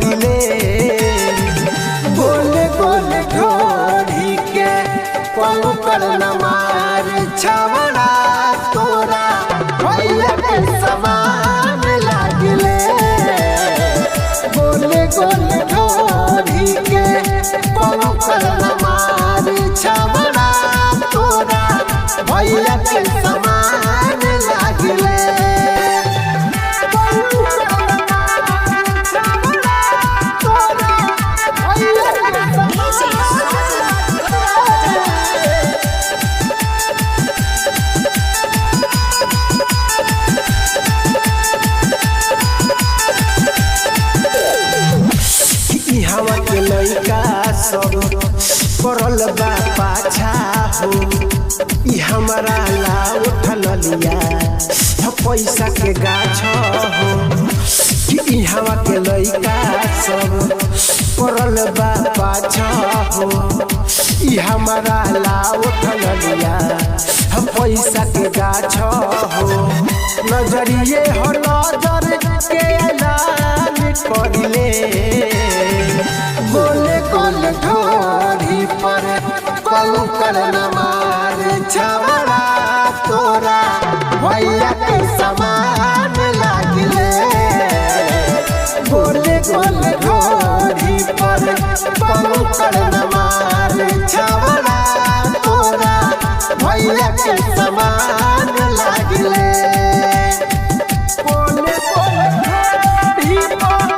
करिले गोले गोले ढोरी के कंकर न मार छवड़ा तोरा भैया के समान लागिले गोले गोले ढोरी के कंकर न मार छवड़ा तोरा भैया के समान लागिले हवा के लइका सब करल बा पाछा हो ई हमारा ला उठल लिया पैसा के गाछ हो ई हवा के लइका सब करल बा पाछा हो ई हमारा ला उठल लिया पैसा के गाछ हो नजरिए हो नजर के ऐलान करिले गोले गोले ढोरी पर कंकर न मार छवड़ा तोरा भैया के समान लागिले गोले गोले ढोरी पर कंकर न मार छवड़ा तोरा भैया के समान लागिले गोले गोले ढोरी पर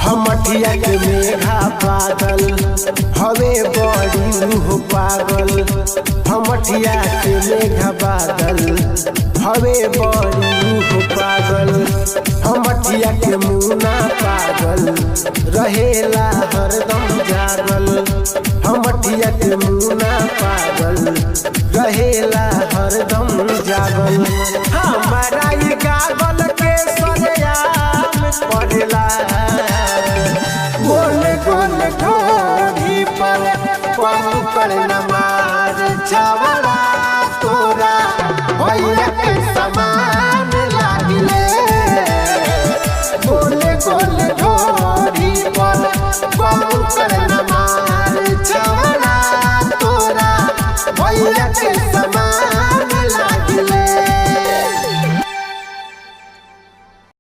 हमठिया के मेघा बादल हवे बड़ी हो पागल हमठिया के मेघा बादल हवे बड़ी हो पागल हमठिया के मुना पागल रहेला हरदम जागल हमठिया के मुना पागल रहेला हरदम जागल हमारा ये गागल के सरेआम पड़ेला गोले गोले ढोरी पर कंकर न मार छवड़ा तोरा भैया के समान लागिले गोले गोले ढोरी पर कंकर